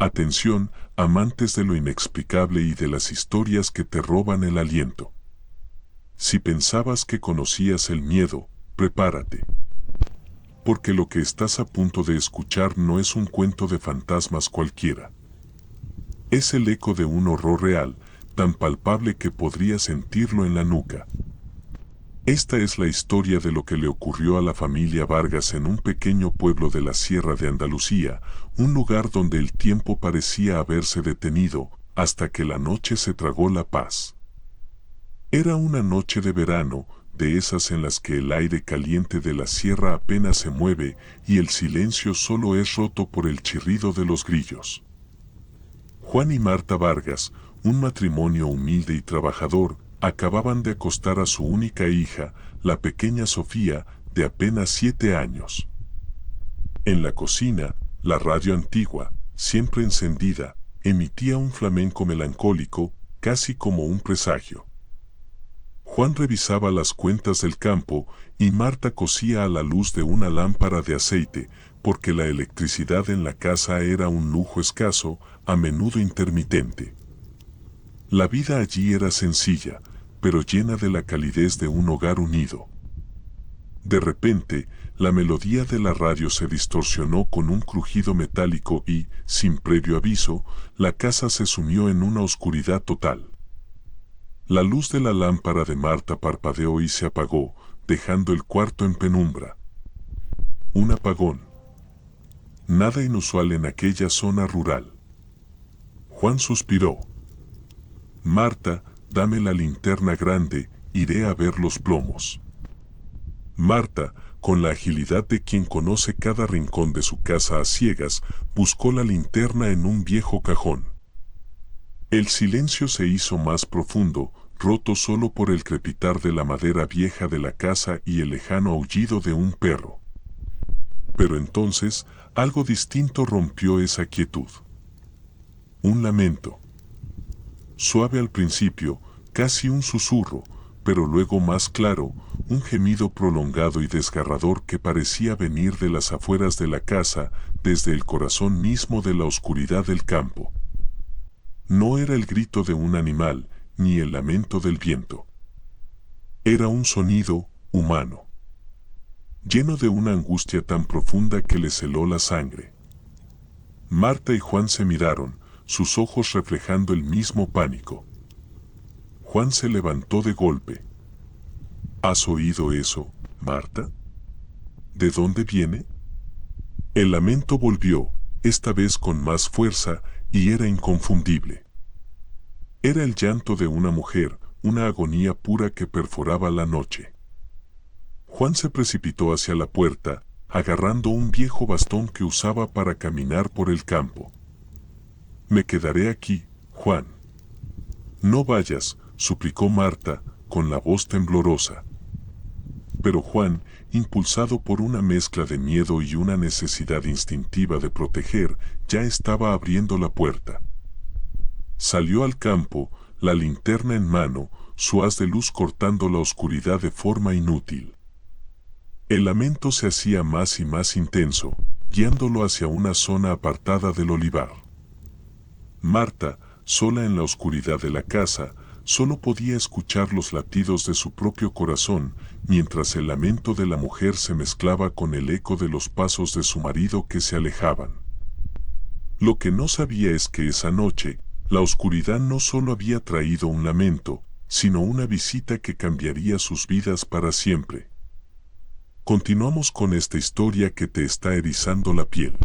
Atención, amantes de lo inexplicable y de las historias que te roban el aliento. Si pensabas que conocías el miedo, prepárate. Porque lo que estás a punto de escuchar no es un cuento de fantasmas cualquiera. Es el eco de un horror real, tan palpable que podrías sentirlo en la nuca. Esta es la historia de lo que le ocurrió a la familia Vargas en un pequeño pueblo de la Sierra de Andalucía, un lugar donde el tiempo parecía haberse detenido, hasta que la noche se tragó la paz. Era una noche de verano, de esas en las que el aire caliente de la sierra apenas se mueve y el silencio solo es roto por el chirrido de los grillos. Juan y Marta Vargas, un matrimonio humilde y trabajador, acababan de acostar a su única hija, la pequeña Sofía, de apenas 7 años. En la cocina, la radio antigua, siempre encendida, emitía un flamenco melancólico, casi como un presagio. Juan revisaba las cuentas del campo y Marta cosía a la luz de una lámpara de aceite, porque la electricidad en la casa era un lujo escaso, a menudo intermitente. La vida allí era sencilla, pero llena de la calidez de un hogar unido. De repente, la melodía de la radio se distorsionó con un crujido metálico y, sin previo aviso, la casa se sumió en una oscuridad total. La luz de la lámpara de Marta parpadeó y se apagó, dejando el cuarto en penumbra. Un apagón. Nada inusual en aquella zona rural. Juan suspiró. Marta, dame la linterna grande, iré a ver los plomos. Marta, con la agilidad de quien conoce cada rincón de su casa a ciegas, buscó la linterna en un viejo cajón. El silencio se hizo más profundo, roto solo por el crepitar de la madera vieja de la casa y el lejano aullido de un perro. Pero entonces, algo distinto rompió esa quietud. Un lamento. Suave al principio, casi un susurro, pero luego más claro, un gemido prolongado y desgarrador que parecía venir de las afueras de la casa, desde el corazón mismo de la oscuridad del campo. No era el grito de un animal, ni el lamento del viento. Era un sonido humano, lleno de una angustia tan profunda que les heló la sangre. Marta y Juan se miraron, sus ojos reflejando el mismo pánico. Juan se levantó de golpe. ¿Has oído eso, Marta? ¿De dónde viene? El lamento volvió, esta vez con más fuerza, y era inconfundible. Era el llanto de una mujer, una agonía pura que perforaba la noche. Juan se precipitó hacia la puerta, agarrando un viejo bastón que usaba para caminar por el campo. Me quedaré aquí, Juan. No vayas, suplicó Marta, con la voz temblorosa. Pero Juan, impulsado por una mezcla de miedo y una necesidad instintiva de proteger, ya estaba abriendo la puerta. Salió al campo, la linterna en mano, su haz de luz cortando la oscuridad de forma inútil. El lamento se hacía más y más intenso, guiándolo hacia una zona apartada del olivar. Marta, sola en la oscuridad de la casa, solo podía escuchar los latidos de su propio corazón, mientras el lamento de la mujer se mezclaba con el eco de los pasos de su marido que se alejaban. Lo que no sabía es que esa noche, la oscuridad no solo había traído un lamento, sino una visita que cambiaría sus vidas para siempre. Continuamos con esta historia que te está erizando la piel.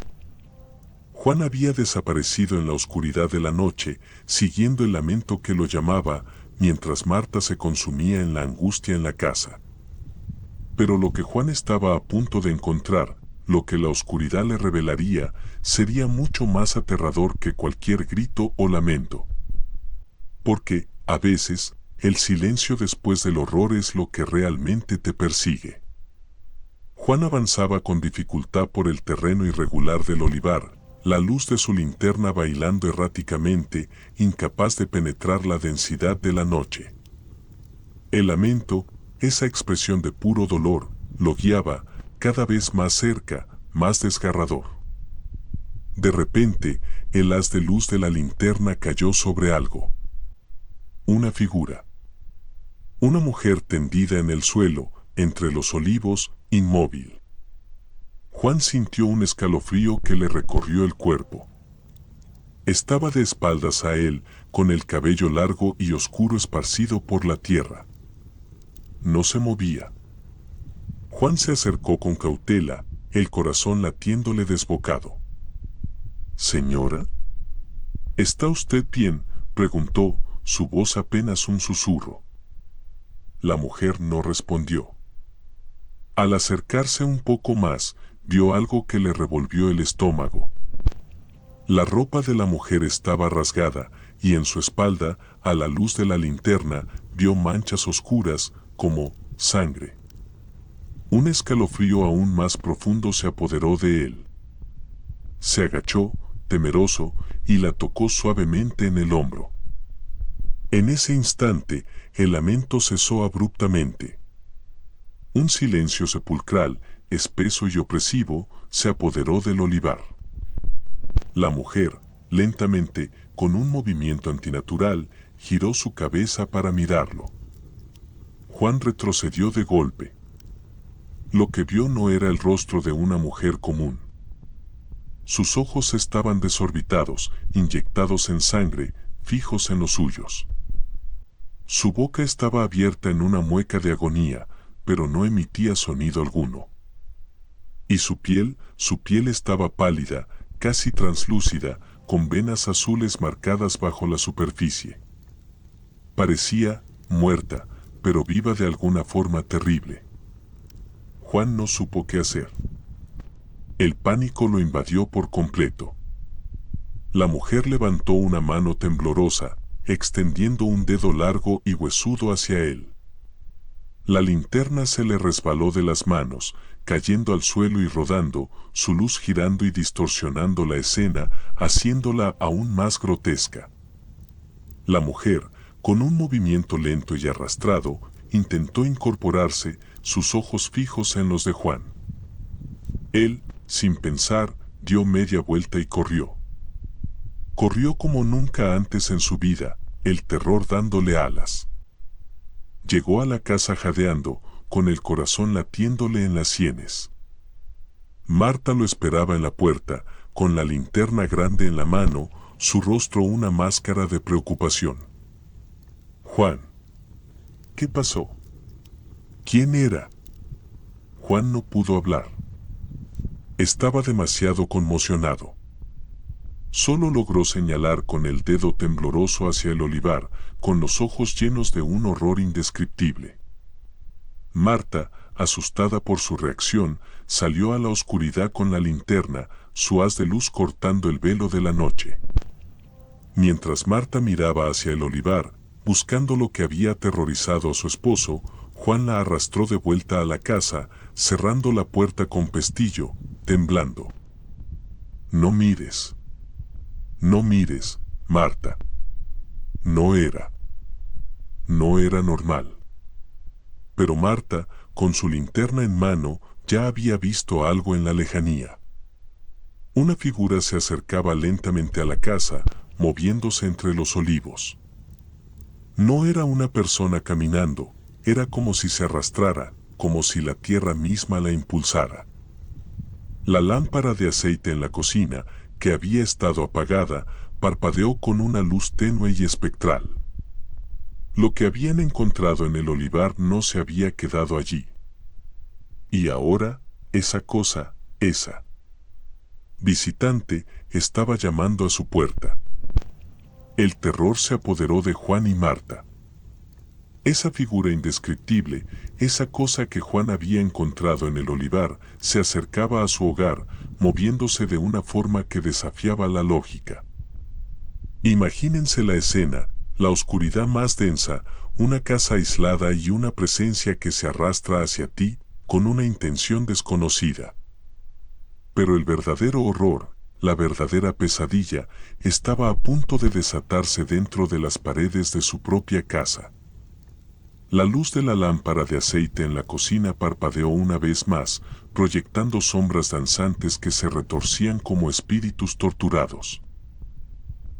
Juan había desaparecido en la oscuridad de la noche, siguiendo el lamento que lo llamaba, mientras Marta se consumía en la angustia en la casa. Pero lo que Juan estaba a punto de encontrar, lo que la oscuridad le revelaría, sería mucho más aterrador que cualquier grito o lamento. Porque, a veces, el silencio después del horror es lo que realmente te persigue. Juan avanzaba con dificultad por el terreno irregular del olivar, la luz de su linterna bailando erráticamente, incapaz de penetrar la densidad de la noche. El lamento, esa expresión de puro dolor, lo guiaba, cada vez más cerca, más desgarrador. De repente, el haz de luz de la linterna cayó sobre algo. Una figura. Una mujer tendida en el suelo, entre los olivos, inmóvil. Juan sintió un escalofrío que le recorrió el cuerpo. Estaba de espaldas a él, con el cabello largo y oscuro esparcido por la tierra. No se movía. Juan se acercó con cautela, el corazón latiéndole desbocado. «Señora, ¿está usted bien?», preguntó, su voz apenas un susurro. La mujer no respondió. Al acercarse un poco más, vio algo que le revolvió el estómago. La ropa de la mujer estaba rasgada, y en su espalda, a la luz de la linterna, vio manchas oscuras, como sangre. Un escalofrío aún más profundo se apoderó de él. Se agachó, temeroso, y la tocó suavemente en el hombro. En ese instante, el lamento cesó abruptamente. Un silencio sepulcral, espeso y opresivo, se apoderó del olivar. La mujer, lentamente, con un movimiento antinatural, giró su cabeza para mirarlo. Juan retrocedió de golpe. Lo que vio no era el rostro de una mujer común. Sus ojos estaban desorbitados, inyectados en sangre, fijos en los suyos. Su boca estaba abierta en una mueca de agonía, pero no emitía sonido alguno. Y su piel estaba pálida, casi translúcida, con venas azules marcadas bajo la superficie. Parecía muerta, pero viva de alguna forma terrible. Juan no supo qué hacer. El pánico lo invadió por completo. La mujer levantó una mano temblorosa, extendiendo un dedo largo y huesudo hacia él. La linterna se le resbaló de las manos, cayendo al suelo y rodando, su luz girando y distorsionando la escena, haciéndola aún más grotesca. La mujer, con un movimiento lento y arrastrado, intentó incorporarse, sus ojos fijos en los de Juan. Él, sin pensar, dio media vuelta y corrió. Corrió como nunca antes en su vida, el terror dándole alas. Llegó a la casa jadeando, con el corazón latiéndole en las sienes. Marta lo esperaba en la puerta, con la linterna grande en la mano, su rostro una máscara de preocupación. «Juan, ¿qué pasó? ¿Quién era?». Juan no pudo hablar. Estaba demasiado conmocionado. Solo logró señalar con el dedo tembloroso hacia el olivar, con los ojos llenos de un horror indescriptible. Marta, asustada por su reacción, salió a la oscuridad con la linterna, su haz de luz cortando el velo de la noche. Mientras Marta miraba hacia el olivar, buscando lo que había aterrorizado a su esposo, Juan la arrastró de vuelta a la casa, cerrando la puerta con pestillo, temblando. «No mires. No mires, Marta. No era normal». Pero Marta, con su linterna en mano, ya había visto algo en la lejanía. Una figura se acercaba lentamente a la casa, moviéndose entre los olivos. No era una persona caminando, era como si se arrastrara, como si la tierra misma la impulsara. La lámpara de aceite en la cocina, que había estado apagada, parpadeó con una luz tenue y espectral. Lo que habían encontrado en el olivar no se había quedado allí. Y ahora, esa cosa, esa visitante, estaba llamando a su puerta. El terror se apoderó de Juan y Marta. Esa figura indescriptible, esa cosa que Juan había encontrado en el olivar, se acercaba a su hogar, moviéndose de una forma que desafiaba la lógica. Imagínense la escena, la oscuridad más densa, una casa aislada y una presencia que se arrastra hacia ti, con una intención desconocida. Pero el verdadero horror, la verdadera pesadilla, estaba a punto de desatarse dentro de las paredes de su propia casa. La luz de la lámpara de aceite en la cocina parpadeó una vez más, proyectando sombras danzantes que se retorcían como espíritus torturados.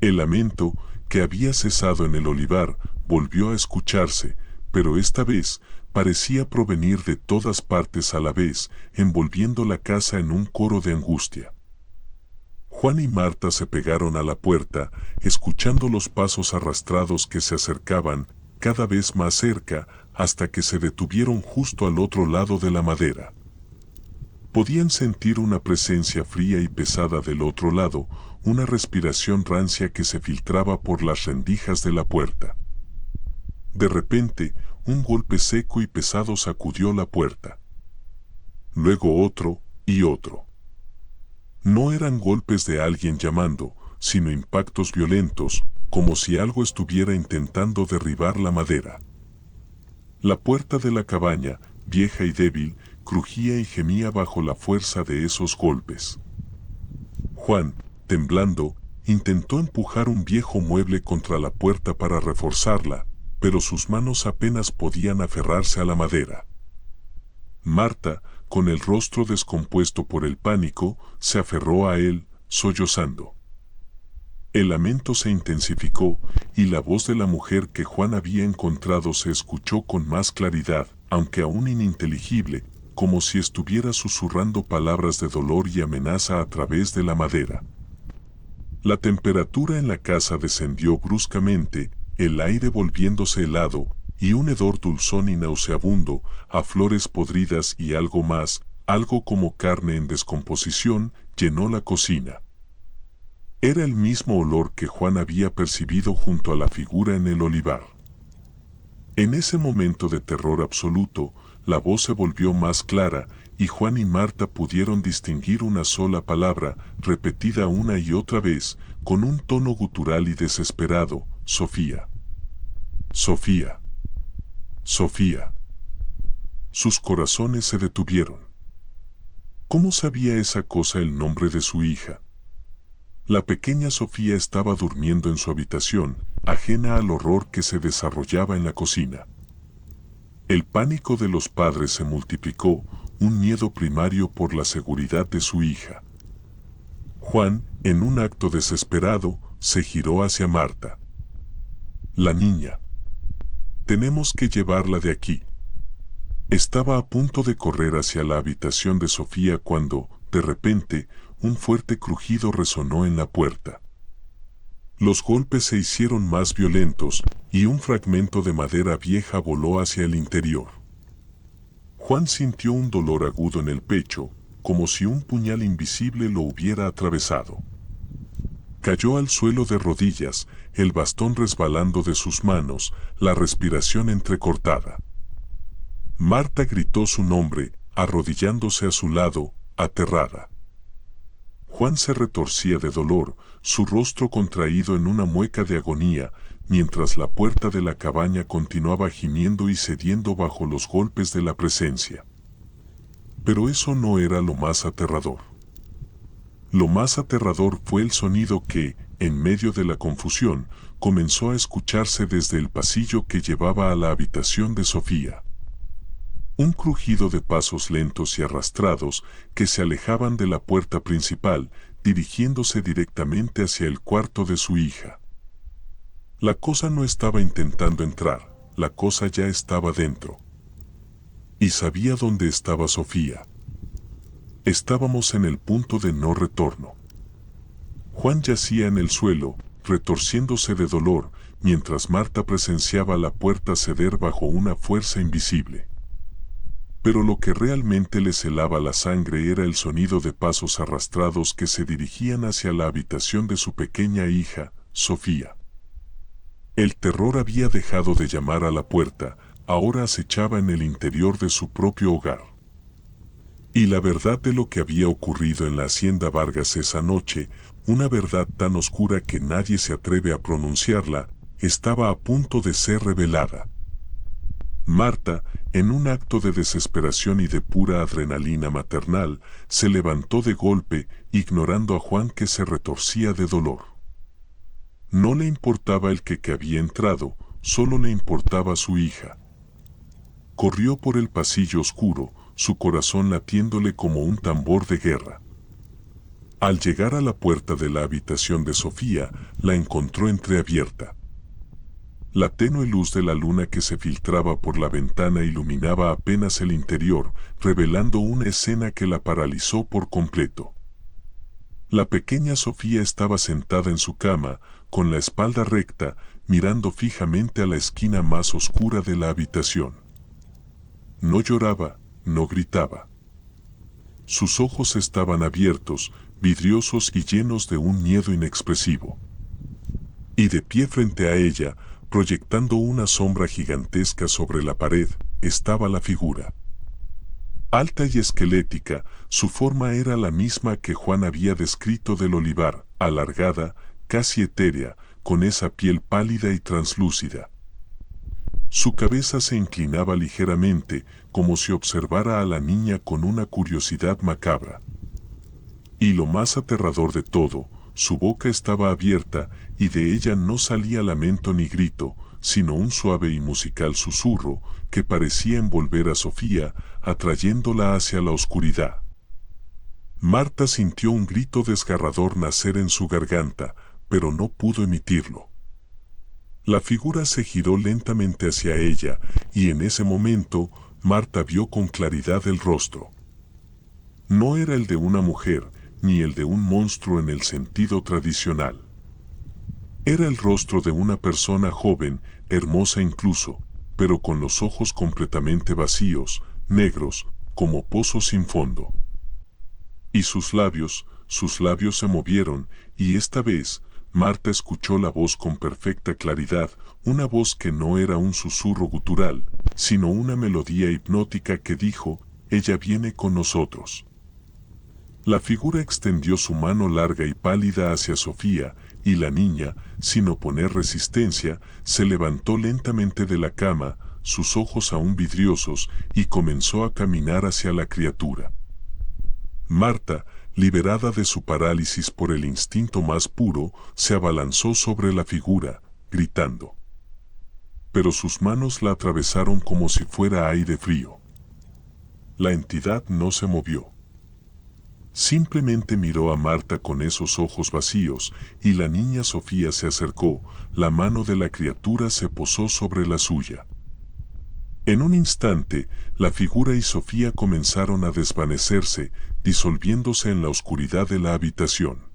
El lamento, que había cesado en el olivar, volvió a escucharse, pero esta vez parecía provenir de todas partes a la vez, envolviendo la casa en un coro de angustia. Juan y Marta se pegaron a la puerta, escuchando los pasos arrastrados que se acercaban, cada vez más cerca, hasta que se detuvieron justo al otro lado de la madera. Podían sentir una presencia fría y pesada del otro lado, una respiración rancia que se filtraba por las rendijas de la puerta. De repente, un golpe seco y pesado sacudió la puerta. Luego otro, y otro. No eran golpes de alguien llamando, sino impactos violentos, como si algo estuviera intentando derribar la madera. La puerta de la cabaña, vieja y débil, crujía y gemía bajo la fuerza de esos golpes. Juan, temblando, intentó empujar un viejo mueble contra la puerta para reforzarla, pero sus manos apenas podían aferrarse a la madera. Marta, con el rostro descompuesto por el pánico, se aferró a él, sollozando. El lamento se intensificó, y la voz de la mujer que Juan había encontrado se escuchó con más claridad, aunque aún ininteligible, como si estuviera susurrando palabras de dolor y amenaza a través de la madera. La temperatura en la casa descendió bruscamente, el aire volviéndose helado, y un hedor dulzón y nauseabundo, a flores podridas y algo más, algo como carne en descomposición, llenó la cocina. Era el mismo olor que Juan había percibido junto a la figura en el olivar. En ese momento de terror absoluto, la voz se volvió más clara, y Juan y Marta pudieron distinguir una sola palabra, repetida una y otra vez, con un tono gutural y desesperado: Sofía. Sofía. Sofía. Sus corazones se detuvieron. ¿Cómo sabía esa cosa el nombre de su hija? La pequeña Sofía estaba durmiendo en su habitación, ajena al horror que se desarrollaba en la cocina. El pánico de los padres se multiplicó, un miedo primario por la seguridad de su hija. Juan, en un acto desesperado, se giró hacia Marta. La niña. Tenemos que llevarla de aquí. Estaba a punto de correr hacia la habitación de Sofía cuando, de repente, un fuerte crujido resonó en la puerta. Los golpes se hicieron más violentos, y un fragmento de madera vieja voló hacia el interior. Juan sintió un dolor agudo en el pecho, como si un puñal invisible lo hubiera atravesado. Cayó al suelo de rodillas, el bastón resbalando de sus manos, la respiración entrecortada. Marta gritó su nombre, arrodillándose a su lado, aterrada. Juan se retorcía de dolor, su rostro contraído en una mueca de agonía, mientras la puerta de la cabaña continuaba gimiendo y cediendo bajo los golpes de la presencia. Pero eso no era lo más aterrador. Lo más aterrador fue el sonido que, en medio de la confusión, comenzó a escucharse desde el pasillo que llevaba a la habitación de Sofía. Un crujido de pasos lentos y arrastrados que se alejaban de la puerta principal, dirigiéndose directamente hacia el cuarto de su hija. La cosa no estaba intentando entrar, la cosa ya estaba dentro. Y sabía dónde estaba Sofía. Estábamos en el punto de no retorno. Juan yacía en el suelo, retorciéndose de dolor, mientras Marta presenciaba la puerta ceder bajo una fuerza invisible. Pero lo que realmente les helaba la sangre era el sonido de pasos arrastrados que se dirigían hacia la habitación de su pequeña hija, Sofía. El terror había dejado de llamar a la puerta, ahora acechaba en el interior de su propio hogar. Y la verdad de lo que había ocurrido en la hacienda Vargas esa noche, una verdad tan oscura que nadie se atreve a pronunciarla, estaba a punto de ser revelada. Marta, en un acto de desesperación y de pura adrenalina maternal, se levantó de golpe, ignorando a Juan que se retorcía de dolor. No le importaba el que había entrado, solo le importaba su hija. Corrió por el pasillo oscuro, su corazón latiéndole como un tambor de guerra. Al llegar a la puerta de la habitación de Sofía, la encontró entreabierta. La tenue luz de la luna que se filtraba por la ventana iluminaba apenas el interior, revelando una escena que la paralizó por completo. La pequeña Sofía estaba sentada en su cama, con la espalda recta, mirando fijamente a la esquina más oscura de la habitación. No lloraba, no gritaba. Sus ojos estaban abiertos, vidriosos y llenos de un miedo inexpresivo. Y de pie frente a ella, proyectando una sombra gigantesca sobre la pared, estaba la figura. Alta y esquelética, su forma era la misma que Juan había descrito del olivar, alargada, casi etérea, con esa piel pálida y translúcida. Su cabeza se inclinaba ligeramente, como si observara a la niña con una curiosidad macabra. Y lo más aterrador de todo, su boca estaba abierta, y de ella no salía lamento ni grito, sino un suave y musical susurro, que parecía envolver a Sofía, atrayéndola hacia la oscuridad. Marta sintió un grito desgarrador nacer en su garganta, pero no pudo emitirlo. La figura se giró lentamente hacia ella, y en ese momento, Marta vio con claridad el rostro. No era el de una mujer, ni el de un monstruo en el sentido tradicional. Era el rostro de una persona joven, hermosa incluso, pero con los ojos completamente vacíos, negros, como pozos sin fondo. Y sus labios se movieron, y esta vez, Marta escuchó la voz con perfecta claridad, una voz que no era un susurro gutural, sino una melodía hipnótica que dijo, «Ella viene con nosotros». La figura extendió su mano larga y pálida hacia Sofía, y la niña, sin oponer resistencia, se levantó lentamente de la cama, sus ojos aún vidriosos, y comenzó a caminar hacia la criatura. Marta, liberada de su parálisis por el instinto más puro, se abalanzó sobre la figura, gritando. Pero sus manos la atravesaron como si fuera aire frío. La entidad no se movió. Simplemente miró a Marta con esos ojos vacíos, y la niña Sofía se acercó, la mano de la criatura se posó sobre la suya. En un instante, la figura y Sofía comenzaron a desvanecerse, disolviéndose en la oscuridad de la habitación.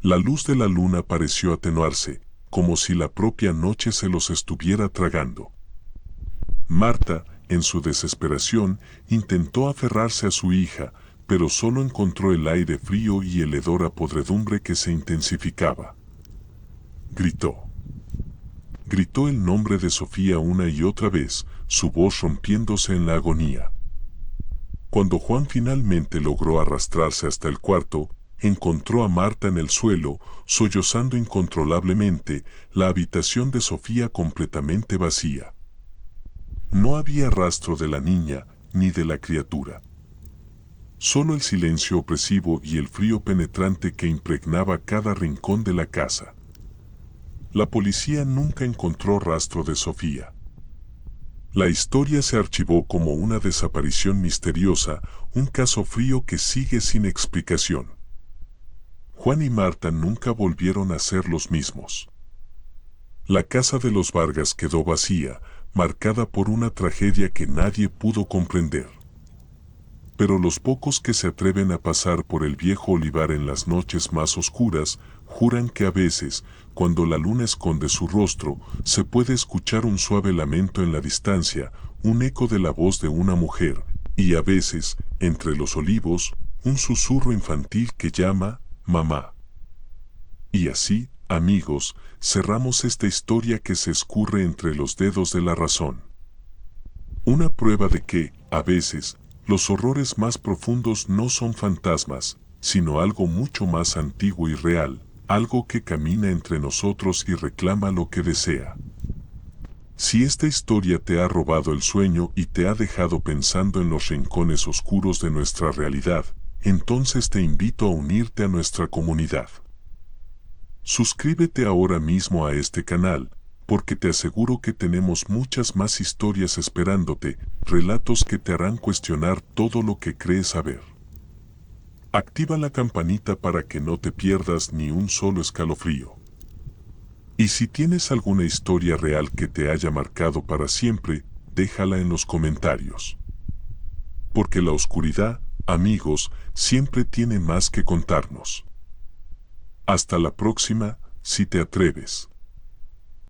La luz de la luna pareció atenuarse, como si la propia noche se los estuviera tragando. Marta, en su desesperación, intentó aferrarse a su hija, pero solo encontró el aire frío y el hedor a podredumbre que se intensificaba. Gritó. Gritó el nombre de Sofía una y otra vez, su voz rompiéndose en la agonía. Cuando Juan finalmente logró arrastrarse hasta el cuarto, encontró a Marta en el suelo, sollozando incontrolablemente, la habitación de Sofía completamente vacía. No había rastro de la niña, ni de la criatura. Solo el silencio opresivo y el frío penetrante que impregnaba cada rincón de la casa. La policía nunca encontró rastro de Sofía. La historia se archivó como una desaparición misteriosa, un caso frío que sigue sin explicación. Juan y Marta nunca volvieron a ser los mismos. La casa de los Vargas quedó vacía, marcada por una tragedia que nadie pudo comprender. Pero los pocos que se atreven a pasar por el viejo olivar en las noches más oscuras, juran que a veces, cuando la luna esconde su rostro, se puede escuchar un suave lamento en la distancia, un eco de la voz de una mujer, y a veces, entre los olivos, un susurro infantil que llama, mamá. Y así, amigos, cerramos esta historia que se escurre entre los dedos de la razón. Una prueba de que, a veces, los horrores más profundos no son fantasmas, sino algo mucho más antiguo y real, algo que camina entre nosotros y reclama lo que desea. Si esta historia te ha robado el sueño y te ha dejado pensando en los rincones oscuros de nuestra realidad, entonces te invito a unirte a nuestra comunidad. Suscríbete ahora mismo a este canal, porque te aseguro que tenemos muchas más historias esperándote, relatos que te harán cuestionar todo lo que crees saber. Activa la campanita para que no te pierdas ni un solo escalofrío. Y si tienes alguna historia real que te haya marcado para siempre, déjala en los comentarios. Porque la oscuridad, amigos, siempre tiene más que contarnos. Hasta la próxima, si te atreves.